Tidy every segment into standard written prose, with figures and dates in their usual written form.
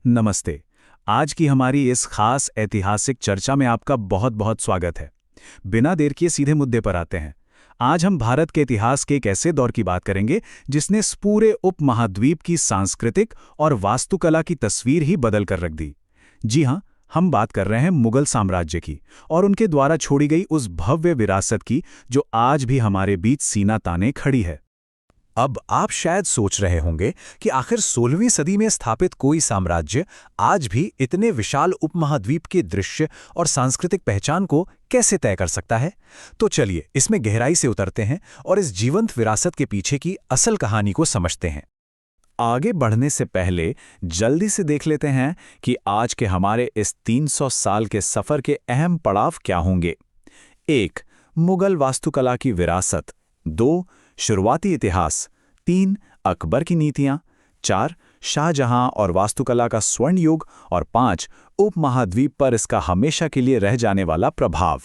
नमस्ते। आज की हमारी इस खास ऐतिहासिक चर्चा में आपका बहुत बहुत स्वागत है। बिना देर किए सीधे मुद्दे पर आते हैं। आज हम भारत के इतिहास के एक ऐसे दौर की बात करेंगे जिसने इस पूरे उपमहाद्वीप की सांस्कृतिक और वास्तुकला की तस्वीर ही बदल कर रख दी। जी हाँ, हम बात कर रहे हैं मुगल साम्राज्य की और उनके द्वारा छोड़ी गई उस भव्य विरासत की जो आज भी हमारे बीच सीना ताने खड़ी है। अब आप शायद सोच रहे होंगे कि आखिर 16वीं सदी में स्थापित कोई साम्राज्य आज भी इतने विशाल उपमहाद्वीप के दृश्य और सांस्कृतिक पहचान को कैसे तय कर सकता है। तो चलिए इसमें गहराई से उतरते हैं और इस जीवंत विरासत के पीछे की असल कहानी को समझते हैं। आगे बढ़ने से पहले जल्दी से देख लेते हैं कि आज के हमारे इस 300 साल के सफर के अहम पड़ाव क्या होंगे। 1. मुगल वास्तुकला की विरासत। 2. शुरुआती इतिहास। 3. अकबर की नीतियां। 4. शाहजहां और वास्तुकला का स्वर्ण युग। और 5. उपमहाद्वीप पर इसका हमेशा के लिए रह जाने वाला प्रभाव।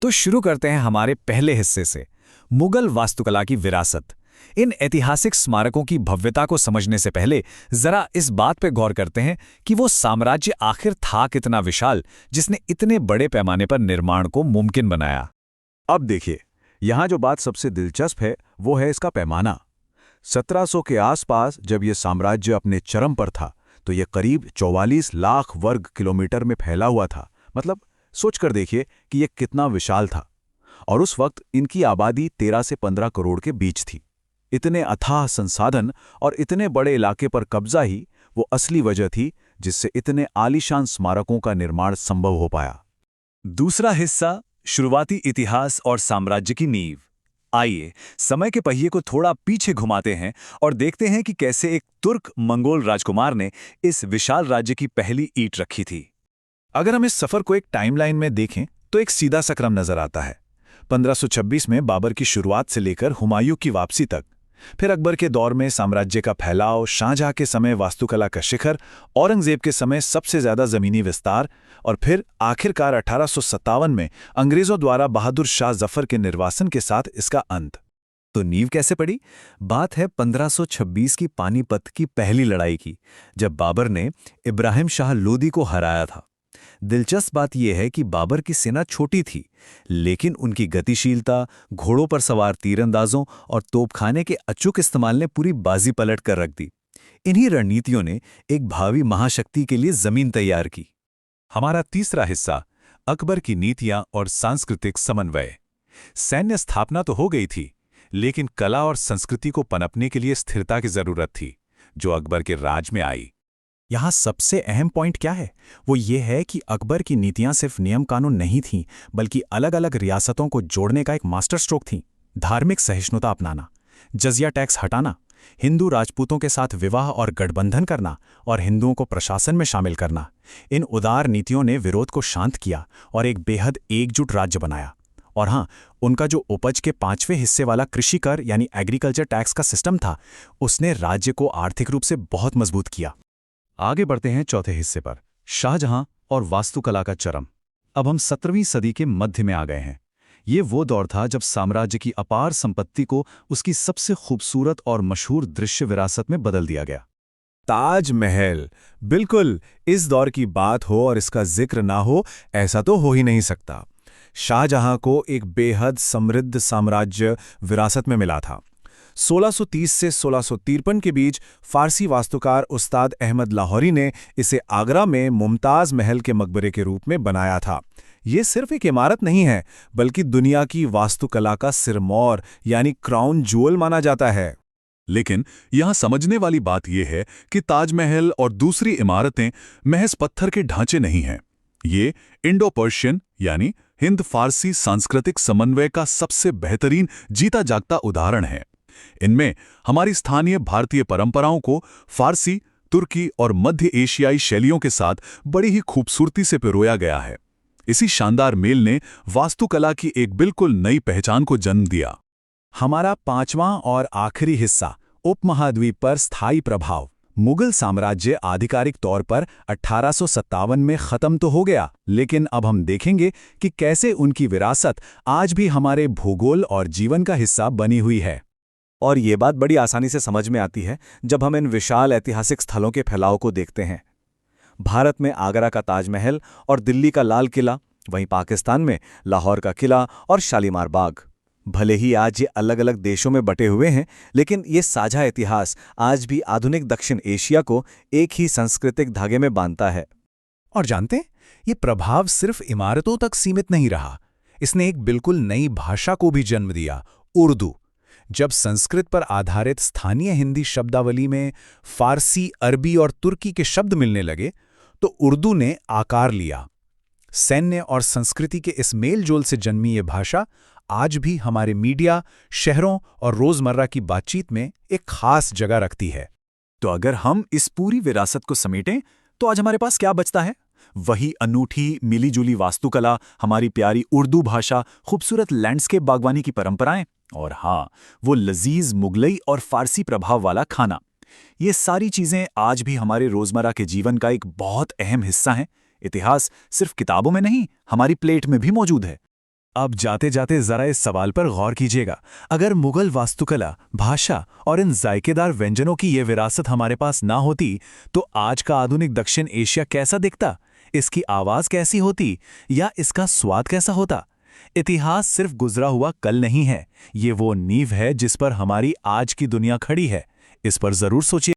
तो शुरू करते हैं हमारे पहले हिस्से से, मुगल वास्तुकला की विरासत। इन ऐतिहासिक स्मारकों की भव्यता को समझने से पहले जरा इस बात पर गौर करते हैं कि वो साम्राज्य आखिर था कितना विशाल जिसने इतने बड़े पैमाने पर निर्माण को मुमकिन बनाया। अब देखिए, यहाँ जो बात सबसे दिलचस्प है वो है इसका पैमाना। 1700 के आसपास जब ये साम्राज्य अपने चरम पर था तो ये करीब 44 लाख वर्ग किलोमीटर में फैला हुआ था। मतलब सोचकर देखिए कि ये कितना विशाल था। और उस वक्त इनकी आबादी 13 से 15 करोड़ के बीच थी। इतने अथाह संसाधन और इतने बड़े इलाके पर कब्जा ही वो असली वजह थी जिससे इतने आलीशान स्मारकों का निर्माण संभव हो पाया। दूसरा हिस्सा, शुरुआती इतिहास और साम्राज्य की नींव। आइए समय के पहिए को थोड़ा पीछे घुमाते हैं और देखते हैं कि कैसे एक तुर्क मंगोल राजकुमार ने इस विशाल राज्य की पहली ईंट रखी थी। अगर हम इस सफर को एक टाइमलाइन में देखें तो एक सीधा सा क्रम नजर आता है। 1526 में बाबर की शुरुआत से लेकर हुमायूं की वापसी तक, फिर अकबर के दौर में साम्राज्य का फैलाव, शाहजहां के समय वास्तुकला का शिखर, औरंगजेब के समय सबसे ज्यादा जमीनी विस्तार, और फिर आखिरकार 1857 में अंग्रेजों द्वारा बहादुर शाह जफर के निर्वासन के साथ इसका अंत। तो नींव कैसे पड़ी? बात है 1526 की पानीपत की पहली लड़ाई की, जब बाबर ने इब्राहिम शाह लोदी को हराया था। दिलचस्प बात यह है कि बाबर की सेना छोटी थी, लेकिन उनकी गतिशीलता, घोड़ों पर सवार तीरंदाजों और तोपखाने के अचूक इस्तेमाल ने पूरी बाजी पलट कर रख दी। इन्हीं रणनीतियों ने एक भावी महाशक्ति के लिए जमीन तैयार की। हमारा तीसरा हिस्सा, अकबर की नीतियां और सांस्कृतिक समन्वय। सैन्य स्थापना तो हो गई थी, लेकिन कला और संस्कृति को पनपने के लिए स्थिरता की जरूरत थी, जो अकबर के राज में आई। यहाँ सबसे अहम पॉइंट क्या है? वो ये है कि अकबर की नीतियां सिर्फ नियम कानून नहीं थीं, बल्कि अलग अलग रियासतों को जोड़ने का एक मास्टर स्ट्रोक थी। धार्मिक सहिष्णुता अपनाना, जजिया टैक्स हटाना, हिंदू राजपूतों के साथ विवाह और गठबंधन करना और हिंदुओं को प्रशासन में शामिल करना। इन उदार नीतियों ने विरोध को शांत किया और एक बेहद एकजुट राज्य बनाया। और हाँ, उनका जो उपज के 5वें हिस्से वाला कृषि कर यानी एग्रीकल्चर टैक्स का सिस्टम था, उसने राज्य को आर्थिक रूप से बहुत मजबूत किया। आगे बढ़ते हैं चौथे हिस्से पर, शाहजहां और वास्तुकला का चरम। अब हम 17वीं सदी के मध्य में आ गए हैं। ये वो दौर था जब साम्राज्य की अपार संपत्ति को उसकी सबसे खूबसूरत और मशहूर दृश्य विरासत में बदल दिया गया। ताजमहल, बिल्कुल, इस दौर की बात हो और इसका जिक्र ना हो ऐसा तो हो ही नहीं सकता। शाहजहां को एक बेहद समृद्ध साम्राज्य विरासत में मिला था। 1630 से 1653 के बीच फारसी वास्तुकार उस्ताद अहमद लाहौरी ने इसे आगरा में मुमताज महल के मकबरे के रूप में बनाया था। ये सिर्फ एक इमारत नहीं है, बल्कि दुनिया की वास्तुकला का सिरमौर यानी क्राउन ज्वेल माना जाता है। लेकिन यहाँ समझने वाली बात यह है कि ताजमहल और दूसरी इमारतें महज पत्थर के ढांचे नहीं हैं। ये इंडो पर्शियन यानी हिंद फारसी सांस्कृतिक समन्वय का सबसे बेहतरीन जीता जागता उदाहरण है। इनमें हमारी स्थानीय भारतीय परंपराओं को फारसी, तुर्की और मध्य एशियाई शैलियों के साथ बड़ी ही खूबसूरती से पिरोया गया है। इसी शानदार मेल ने वास्तुकला की एक बिल्कुल नई पहचान को जन्म दिया। हमारा पांचवां और आखिरी हिस्सा, उपमहाद्वीप पर स्थायी प्रभाव। मुगल साम्राज्य आधिकारिक तौर पर 1857 में खत्म तो हो गया, लेकिन अब हम देखेंगे कि कैसे उनकी विरासत आज भी हमारे भूगोल और जीवन का हिस्सा बनी हुई है। और ये बात बड़ी आसानी से समझ में आती है जब हम इन विशाल ऐतिहासिक स्थलों के फैलाव को देखते हैं। भारत में आगरा का ताजमहल और दिल्ली का लाल किला, वहीं पाकिस्तान में लाहौर का किला और शालीमार बाग। भले ही आज ये अलग अलग देशों में बटे हुए हैं, लेकिन ये साझा इतिहास आज भी आधुनिक दक्षिण एशिया को एक ही सांस्कृतिक धागे में बांधता है। और जानते हैं, ये प्रभाव सिर्फ इमारतों तक सीमित नहीं रहा। इसने एक बिल्कुल नई भाषा को भी जन्म दिया, उर्दू। जब संस्कृत पर आधारित स्थानीय हिंदी शब्दावली में फारसी, अरबी और तुर्की के शब्द मिलने लगे, तो उर्दू ने आकार लिया। सैन्य और संस्कृति के इस मेलजोल से जन्मी ये भाषा आज भी हमारे मीडिया, शहरों और रोजमर्रा की बातचीत में एक खास जगह रखती है। तो अगर हम इस पूरी विरासत को समेटें, तो आज हमारे पास क्या बचता है? वही अनूठी मिलीजुली वास्तुकला, हमारी प्यारी उर्दू भाषा, खूबसूरत लैंडस्केप बागवानी की परंपराएं, और हाँ, वो लजीज मुगलई और फारसी प्रभाव वाला खाना। ये सारी चीजें आज भी हमारे रोजमर्रा के जीवन का एक बहुत अहम हिस्सा हैं। इतिहास सिर्फ किताबों में नहीं, हमारी प्लेट में भी मौजूद है। अब जाते जाते जरा इस सवाल पर गौर कीजिएगा, अगर मुगल वास्तुकला, भाषा और इन जायकेदार व्यंजनों की ये विरासत हमारे पास ना होती, तो आज का आधुनिक दक्षिण एशिया कैसा दिखता? इसकी आवाज कैसी होती, या इसका स्वाद कैसा होता? इतिहास सिर्फ गुजरा हुआ कल नहीं है, ये वो नींव है जिस पर हमारी आज की दुनिया खड़ी है। इस पर जरूर सोचिए।